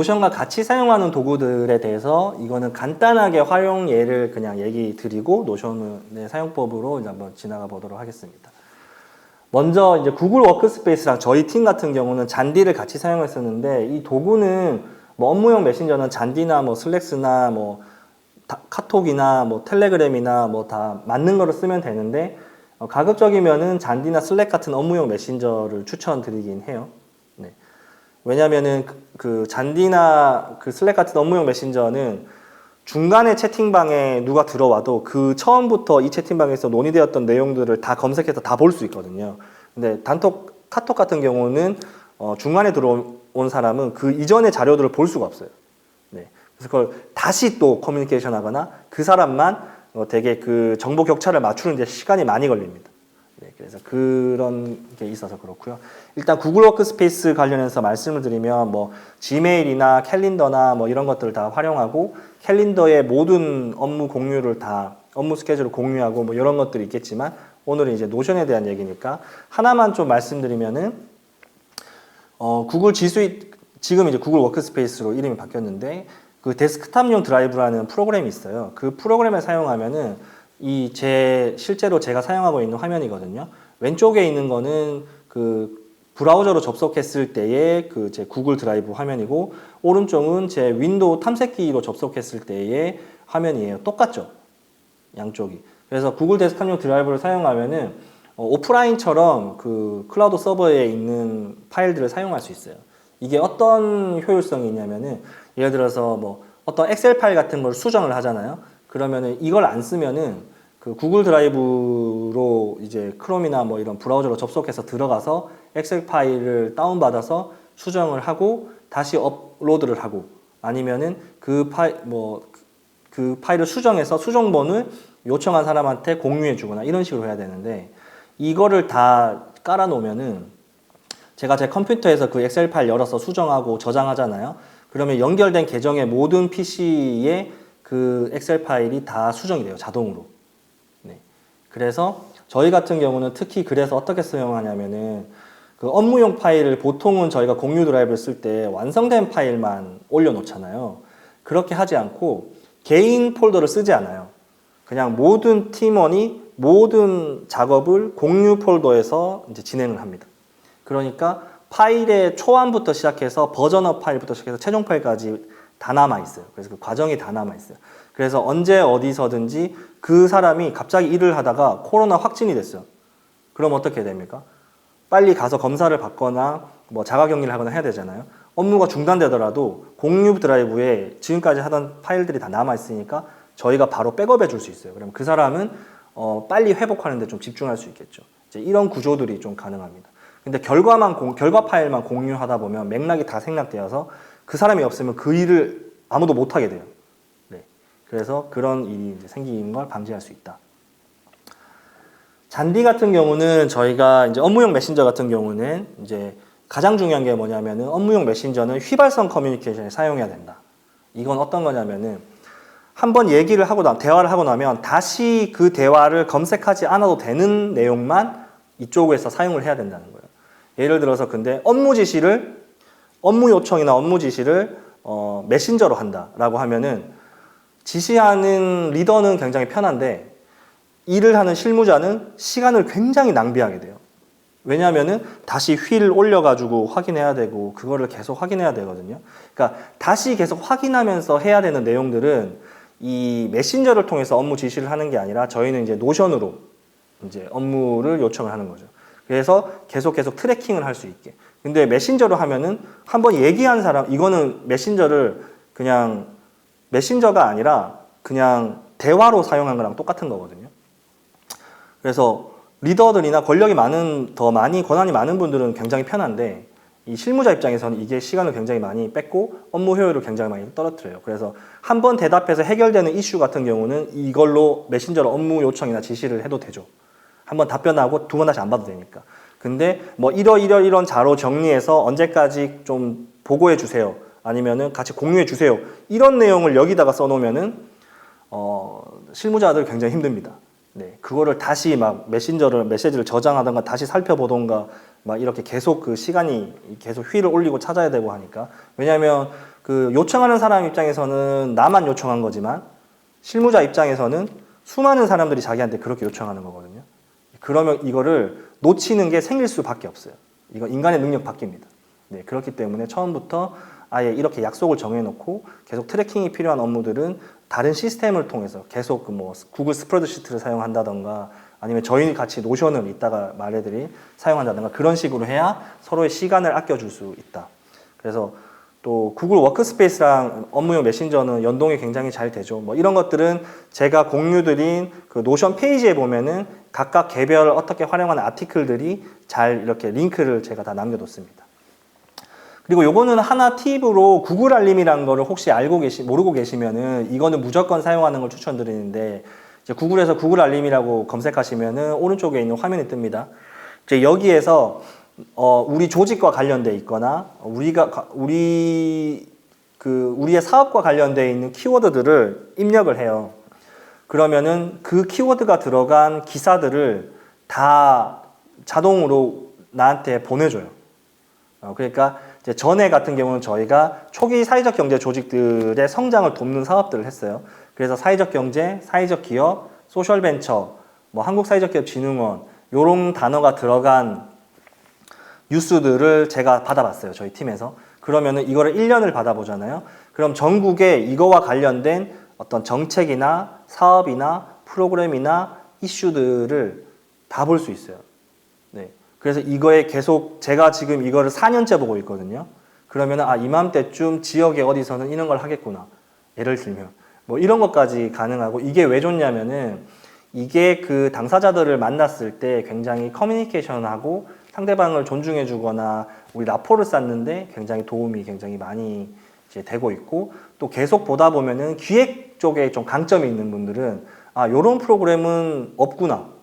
노션과 같이 사용하는 도구들에 대해서 이거는 간단하게 활용 예를 그냥 얘기 드리고 노션의 사용법으로 이제 한번 지나가 보도록 하겠습니다. 먼저 이제 구글 워크스페이스랑 저희 팀 같은 경우는 잔디를 같이 사용했었는데 이 도구는 뭐 업무용 메신저는 잔디나 뭐 슬랙스나 뭐 카톡이나 뭐 텔레그램이나 뭐 다 맞는 거를 쓰면 되는데 가급적이면은 잔디나 슬랙 같은 업무용 메신저를 추천드리긴 해요. 네. 왜냐면은 그 잔디나 그 슬랙 같은 업무용 메신저는 중간에 채팅방에 누가 들어와도 그 처음부터 이 채팅방에서 논의되었던 내용들을 다 검색해서 다 볼 수 있거든요. 근데 단톡, 카톡 같은 경우는 중간에 들어온 사람은 그 이전의 자료들을 볼 수가 없어요. 네. 그래서 그걸 다시 또 커뮤니케이션 하거나 그 사람만 되게 그 정보 격차를 맞추는 데 시간이 많이 걸립니다. 네. 그래서 그런 게 있어서 그렇고요. 일단 구글 워크스페이스 관련해서 말씀을 드리면 뭐 지메일이나 캘린더나 뭐 이런 것들을 다 활용하고 캘린더의 모든 업무 공유를 다 업무 스케줄을 공유하고 뭐 이런 것들이 있겠지만 오늘은 이제 노션에 대한 얘기니까 하나만 좀 말씀드리면은 구글 G Suite 지금 이제 구글 워크스페이스로 이름이 바뀌었는데 그 데스크탑용 드라이브라는 프로그램이 있어요. 그 프로그램을 사용하면은 실제로 제가 사용하고 있는 화면이거든요. 왼쪽에 있는 거는 그 브라우저로 접속했을 때의 그 제 구글 드라이브 화면이고 오른쪽은 제 윈도우 탐색기로 접속했을 때의 화면이에요. 똑같죠? 양쪽이. 그래서 구글 데스크탑용 드라이브를 사용하면은 오프라인처럼 그 클라우드 서버에 있는 파일들을 사용할 수 있어요. 이게 어떤 효율성이 있냐면은 예를 들어서 뭐 어떤 엑셀 파일 같은 걸 수정을 하잖아요. 그러면은 이걸 안 쓰면은 그 구글 드라이브로 이제 크롬이나 뭐 이런 브라우저로 접속해서 들어가서 엑셀 파일을 다운받아서 수정을 하고 다시 업로드를 하고 아니면은 그 파일을 수정해서 수정본을 요청한 사람한테 공유해 주거나 이런 식으로 해야 되는데 이거를 다 깔아 놓으면은 제가 제 컴퓨터에서 그 엑셀 파일 열어서 수정하고 저장하잖아요. 그러면 연결된 계정의 모든 PC에 그 엑셀 파일이 다 수정이 돼요. 자동으로. 네. 그래서 저희 같은 경우는 특히 그래서 어떻게 사용하냐면은 그 업무용 파일을 보통은 저희가 공유 드라이브를 쓸 때 완성된 파일만 올려놓잖아요. 그렇게 하지 않고 개인 폴더를 쓰지 않아요. 그냥 모든 팀원이 모든 작업을 공유 폴더에서 이제 진행을 합니다. 그러니까 파일의 초안부터 시작해서 버전업 파일부터 시작해서 최종 파일까지 다 남아있어요. 그래서 그 과정이 다 남아있어요. 그래서 언제 어디서든지 그 사람이 갑자기 일을 하다가 코로나 확진이 됐어요. 그럼 어떻게 됩니까? 빨리 가서 검사를 받거나 뭐 자가격리를 하거나 해야 되잖아요. 업무가 중단되더라도 공유 드라이브에 지금까지 하던 파일들이 다 남아있으니까 저희가 바로 백업해 줄 수 있어요. 그러면 그 사람은 빨리 회복하는 데 좀 집중할 수 있겠죠. 이제 이런 구조들이 좀 가능합니다. 근데 결과 파일만 공유하다 보면 맥락이 다 생략되어서 그 사람이 없으면 그 일을 아무도 못 하게 돼요. 네. 그래서 그런 일이 이제 생기는 걸 방지할 수 있다. 잔디 같은 경우는 저희가 이제 업무용 메신저 같은 경우는 이제 가장 중요한 게 뭐냐면은 업무용 메신저는 휘발성 커뮤니케이션에 사용해야 된다. 이건 어떤 거냐면은 한번 대화를 하고 나면 다시 그 대화를 검색하지 않아도 되는 내용만 이쪽에서 사용을 해야 된다는 거예요. 예를 들어서 근데 업무 요청이나 업무 지시를 메신저로 한다라고 하면은 지시하는 리더는 굉장히 편한데 일을 하는 실무자는 시간을 굉장히 낭비하게 돼요. 왜냐하면은 다시 휠 올려가지고 확인해야 되고 그거를 계속 확인해야 되거든요. 그러니까 다시 계속 확인하면서 해야 되는 내용들은 이 메신저를 통해서 업무 지시를 하는 게 아니라 저희는 이제 노션으로 이제 업무를 요청을 하는 거죠. 그래서 계속 트래킹을 할 수 있게. 근데 메신저로 하면은 한번 얘기한 사람, 이거는 그냥 메신저가 아니라 그냥 대화로 사용한 거랑 똑같은 거거든요. 그래서 리더들이나 권한이 많은 분들은 굉장히 편한데 이 실무자 입장에서는 이게 시간을 굉장히 많이 뺏고 업무 효율을 굉장히 많이 떨어뜨려요. 그래서 한번 대답해서 해결되는 이슈 같은 경우는 이걸로 메신저로 업무 요청이나 지시를 해도 되죠. 한번 답변하고 두 번 다시 안 봐도 되니까. 근데 뭐 이런 자료 정리해서 언제까지 좀 보고해 주세요. 아니면은 같이 공유해 주세요. 이런 내용을 여기다가 써놓으면은 실무자들 굉장히 힘듭니다. 네, 그거를 다시 막 메시지를 저장하던가 다시 살펴보던가 막 이렇게 계속 그 시간이 계속 휠을 올리고 찾아야 되고 하니까. 왜냐하면 그 요청하는 사람 입장에서는 나만 요청한 거지만 실무자 입장에서는 수많은 사람들이 자기한테 그렇게 요청하는 거거든요. 그러면 이거를 놓치는 게 생길 수밖에 없어요. 이거 인간의 능력 바뀝니다. 네, 그렇기 때문에 처음부터 아예 이렇게 약속을 정해놓고 계속 트래킹이 필요한 업무들은 다른 시스템을 통해서 계속 뭐 구글 스프레드시트를 사용한다던가 아니면 저희 같이 노션을 이따가 말해드릴 사용한다던가 그런 식으로 해야 서로의 시간을 아껴줄 수 있다. 그래서 또 구글 워크스페이스랑 업무용 메신저는 연동이 굉장히 잘 되죠. 뭐 이런 것들은 제가 공유드린 그 노션 페이지에 보면은 각각 개별 어떻게 활용하는 아티클들이 잘 이렇게 링크를 제가 다 남겨뒀습니다. 그리고 요거는 하나 팁으로 구글 알림이라는 거를 혹시 모르고 계시면은 이거는 무조건 사용하는 걸 추천드리는데 이제 구글에서 구글 알림이라고 검색하시면은 오른쪽에 있는 화면이 뜹니다. 이제 여기에서 우리 조직과 관련돼 있거나 우리의 사업과 관련돼 있는 키워드들을 입력을 해요. 그러면은 그 키워드가 들어간 기사들을 다 자동으로 나한테 보내줘요. 그러니까 이제 전에 같은 경우는 저희가 초기 사회적 경제 조직들의 성장을 돕는 사업들을 했어요. 그래서 사회적 경제, 사회적 기업, 소셜 벤처, 뭐 한국 사회적 기업 진흥원 이런 단어가 들어간 뉴스들을 제가 받아봤어요. 저희 팀에서. 그러면은 이거를 1년을 받아보잖아요. 그럼 전국에 이거와 관련된 어떤 정책이나 사업이나 프로그램이나 이슈들을 다 볼 수 있어요. 네. 그래서 이거에 계속 제가 지금 이거를 4년째 보고 있거든요. 그러면은 이맘때쯤 지역에 어디서는 이런 걸 하겠구나. 예를 들면 뭐 이런 것까지 가능하고 이게 왜 좋냐면은 이게 그 당사자들을 만났을 때 굉장히 커뮤니케이션하고 상대방을 존중해 주거나 우리 라포를 쌓는데 굉장히 도움이 굉장히 많이 이제 되고 있고 또 계속 보다 보면은 기획 쪽에 좀 강점이 있는 분들은 요런 프로그램은 없구나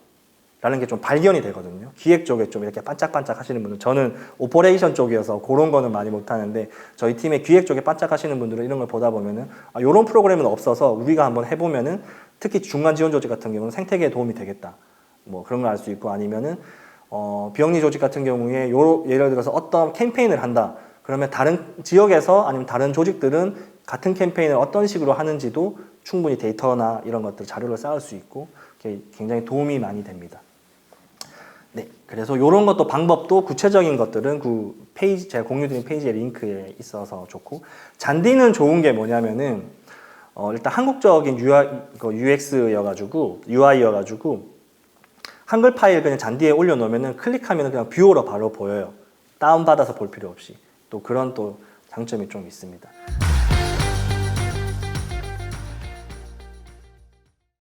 라는 게 좀 발견이 되거든요. 기획 쪽에 좀 이렇게 반짝반짝 하시는 분들, 저는 오퍼레이션 쪽이어서 그런 거는 많이 못 하는데 저희 팀의 기획 쪽에 반짝 하시는 분들은 이런 걸 보다 보면은 요런 프로그램은 없어서 우리가 한번 해보면은 특히 중간 지원 조직 같은 경우는 생태계에 도움이 되겠다. 뭐 그런 걸 알 수 있고 아니면은 비영리 조직 같은 경우에 예를 들어서 어떤 캠페인을 한다. 그러면 다른 지역에서 아니면 다른 조직들은 같은 캠페인을 어떤 식으로 하는지도 충분히 데이터나 이런 것들 자료를 쌓을 수 있고 굉장히 도움이 많이 됩니다. 네, 그래서 이런 것도 방법도 구체적인 것들은 그 페이지 제가 공유드린 페이지의 링크에 있어서 좋고 잔디는 좋은 게 뭐냐면은 일단 한국적인 UX여가지고 UI여가지고 한글 파일 그냥 잔디에 올려놓으면은 클릭하면은 그냥 뷰어로 바로 보여요. 다운받아서 볼 필요 없이 또 그런 또 장점이 좀 있습니다.